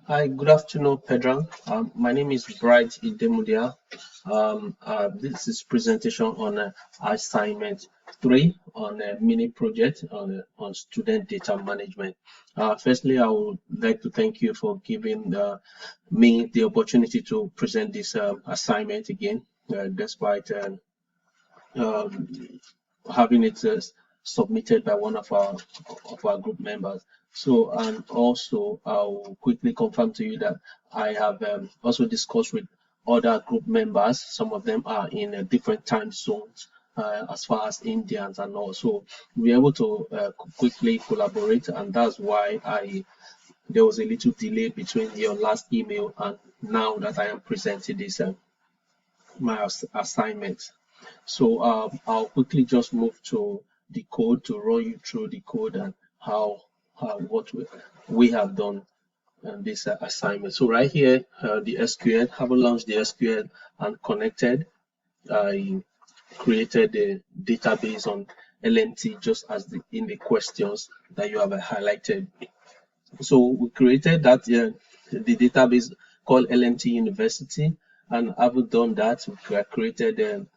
Hi, good afternoon, Pedram. My name is Bright Idemudia. This is presentation on assignment 3 on a mini project on student data management. Firstly, I would like to thank you for giving me the opportunity to present this assignment again, despite um, having it submitted by one of our group members. So, and also I'll quickly confirm to you that I have also discussed with other group members. Some of them are in different time zones as far as Indians and all. So we're able to quickly collaborate, and that's why there was a little delay between your last email and now that I am presenting this my assignment. So I'll quickly just move to the code to run you through the code and what we have done in this assignment. So right here, the SQL, having launched the SQL and connected, I created the database on LMT just as in the questions that you have highlighted. So we created that the database called LMT University, and having done that, we created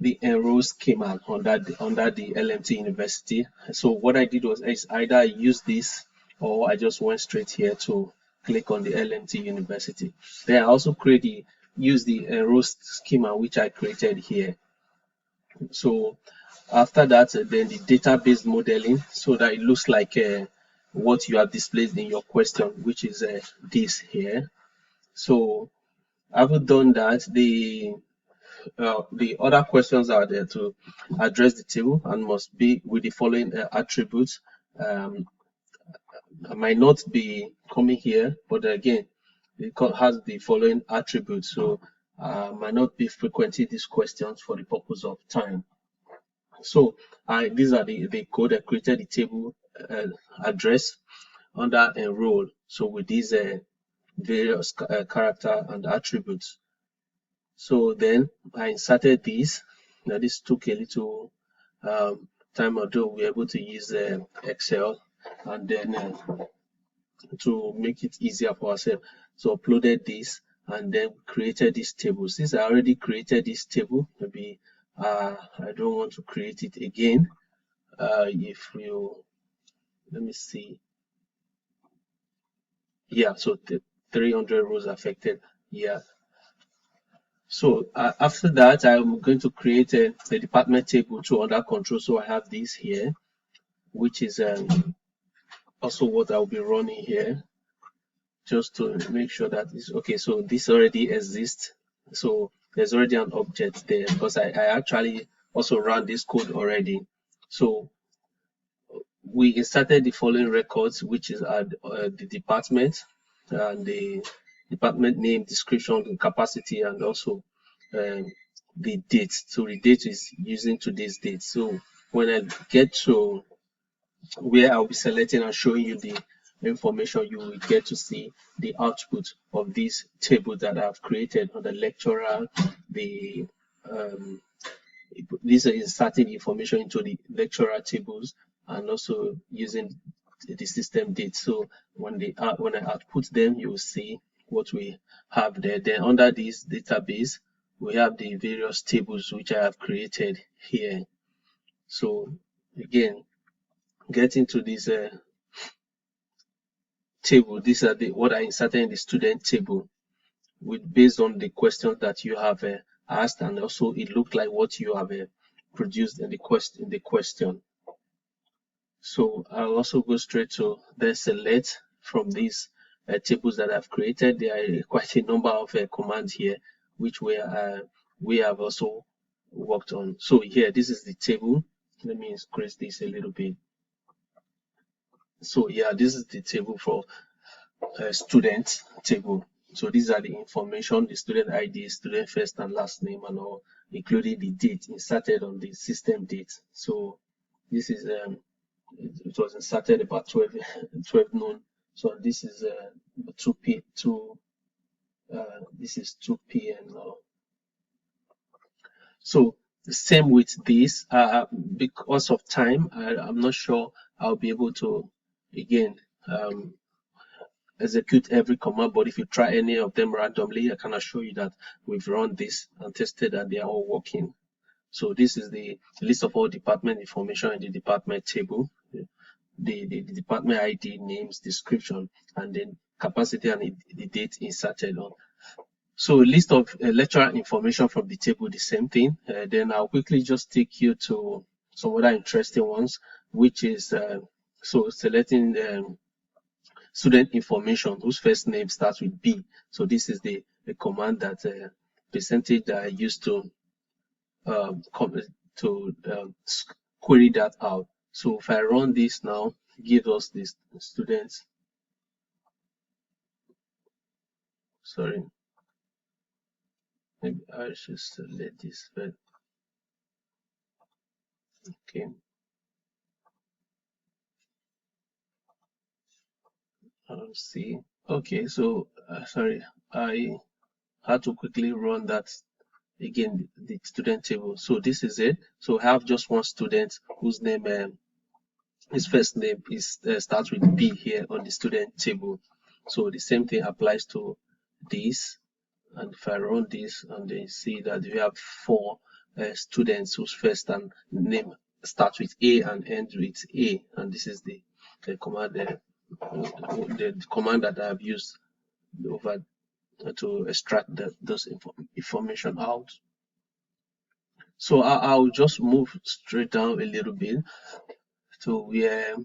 the enroll schema under the LMT University. So what I did was either I used this or I just went straight here to click on the LMT University. Then I also use the enroll schema which I created here. So after that, then the database modeling, so that it looks like what you have displayed in your question, which is this here. So having done that, the other questions are there to address the table and must be with the following attributes. I might not be coming here, but again, it has the following attributes. So might not be frequenting these questions for the purpose of time. So these are the code. I created the table address under enroll. So with these various character and attributes. So then I inserted this. Now this took a little time, although we were able to use Excel, and then to make it easier for ourselves. So uploaded this and then created this table. Since I already created this table, maybe I don't want to create it again. If you let me see. Yeah, so the 300 rows affected. Yeah. So after that, I'm going to create the department table to under control. So I have this here, which is also what I'll be running here, just to make sure that it's okay. So this already exists. So there's already an object there because I actually also ran this code already. So we inserted the following records, which is the department and the department name, description, the capacity, and also the date. So the date is using today's date. So when I get to where I'll be selecting and showing you the information, you will get to see the output of this table that I've created on the lecturer. The these are inserting information into the lecturer tables and also using the system date. So when I output them, you will see what we have there. Then under this database, we have the various tables which I have created here. So again, getting to this table, these are what I inserted in the student table based on the questions that you have asked, and also it looked like what you have produced in the question. So I'll also go straight to the select from these tables that I've created. There are quite a number of commands here which we have also worked on. So here, this is the table. Let me increase this a little bit. So yeah, this is the table for student table. So these are the information, the student ID, student first and last name, and all, including the date inserted on the system date. So this is it was inserted about 12 noon. So this is 2 this is 2 p.m. now. So the same with this. Because of time, I'm not sure I'll be able to again execute every command, but if you try any of them randomly, I can assure you that we've run this and tested and they are all working. So this is the list of all department information in the department table, the department ID, names, description, and then capacity and the date inserted on. So list of lecturer information from the table, the same thing. Then I'll quickly just take you to some other interesting ones, which is so selecting student information whose first name starts with B. So this is the command that percentage that I used to query that out. So if I run this now, give us this students. Sorry, maybe I should select this, but okay. I'll see. Okay, so sorry, I had to quickly run that again, the student table. So this is it. So I have just one student whose name, his first name is starts with B here on the student table. So the same thing applies to this. And if I run this and then see that we have 4 students whose first name starts with A and ends with A, and this is the command, the command that I have used over to extract those information out. So I'll just move straight down a little bit to where,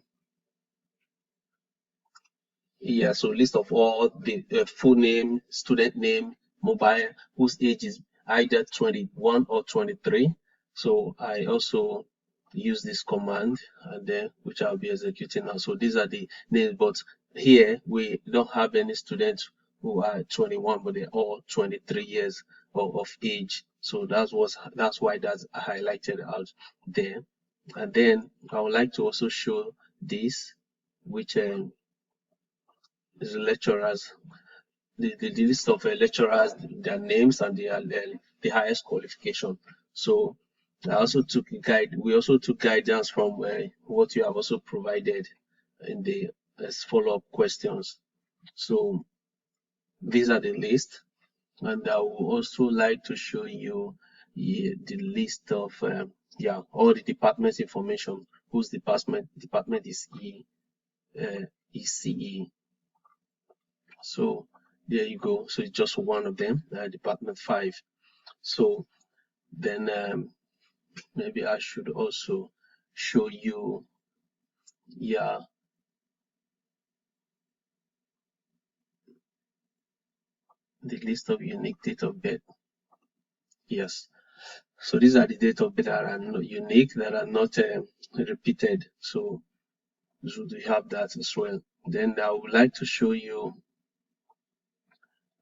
yeah, so list of all the full name, student name, mobile, whose age is either 21 or 23. So I also use this command and then which I'll be executing now. So these are the names, but here we don't have any students who are 21, but they're all 23 years of age. So that's why that's highlighted out there. And then I would like to also show this, which is lecturers, the list of lecturers, their names and the highest qualification. So I also took we also took guidance from what you have also provided in the as follow-up questions. So these are the list, and I would also like to show you the list of all the department information, whose department is ECE. So there you go. So it's just one of them, department 5. So then maybe I should also show you, the list of unique date of birth. Yes. So these are the date of birth that are not unique, that are not repeated. So we have that as well. Then I would like to show you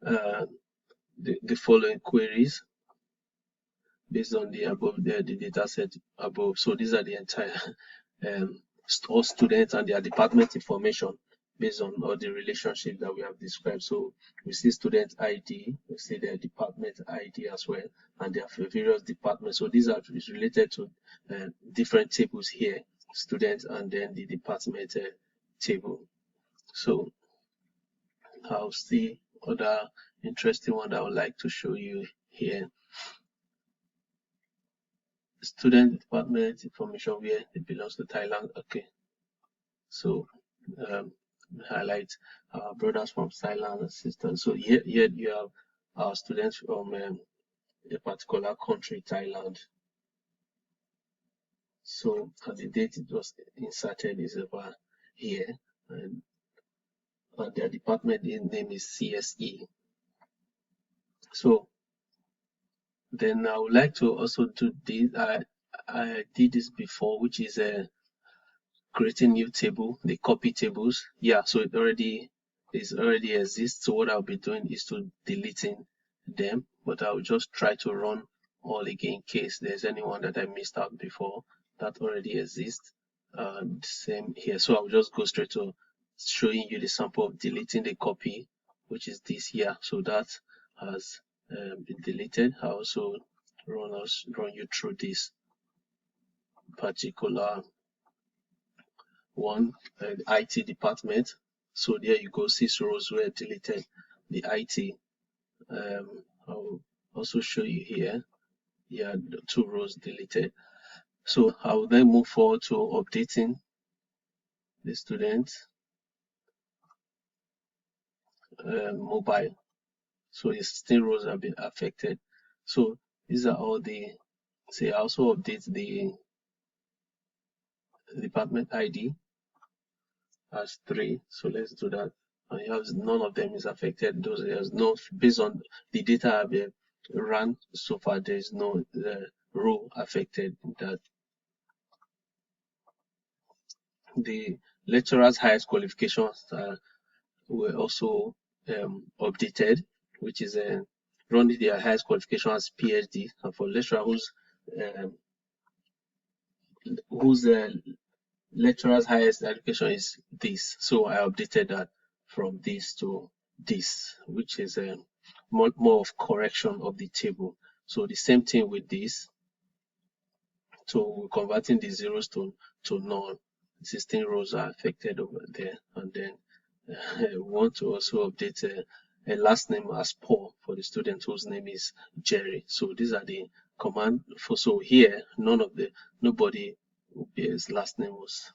the following queries based on the above the data set above. So these are the entire all students and their department information based on all the relationship that we have described. So we see student ID, we see their department ID as well, and their various departments. So these are related to different tables here, students and then the department table. So I'll see other interesting one that I would like to show you here. Student department information where it belongs to Thailand. Okay, so highlight our brothers from Thailand and sisters. So here you have our students from a particular country, Thailand. So the date it was inserted is over here, and their department name is CSE. So then I would like to also do this. I did this before, which is creating new table, the copy tables. Yeah, so it already exists. So what I'll be doing is to deleting them, but I'll just try to run all again in case there's anyone that I missed out before that already exists. Same here. So I'll just go straight to showing you the sample of deleting the copy, which is this here. So that has been deleted. I also run you through this particular one, IT department. So there you go, 6 rows were deleted. The IT, I'll also show you here. Yeah, the 2 rows deleted. So I will then move forward to updating the student mobile. So his 16 rows have been affected. So these are all the, say, I also update the department ID as 3. So let's do that. And you have none of them is affected. Those areas, no, based on the data I've run so far, there is no row affected in that. The lecturers' highest qualifications were also updated, which is running their highest qualification as PhD, and for lecturer whose lecturer's highest education is this. So I updated that from this to this, which is more of correction of the table. So the same thing with this. So we're converting the zeros to null. 16 rows are affected over there, and then we want to also update a last name as Paul for the student whose name is Jerry. So these are the command for. So here, nobody whose last name was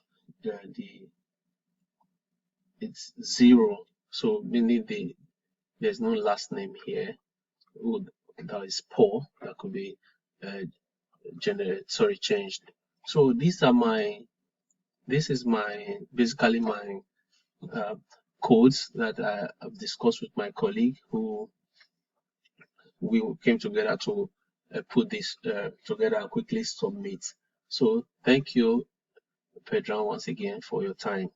it's 0. So meaning there's no last name here. That is Paul. That could be changed. So this is basically my codes that I've discussed with my colleague, who we came together to put this together and quickly submit. So thank you, Pedro, once again for your time.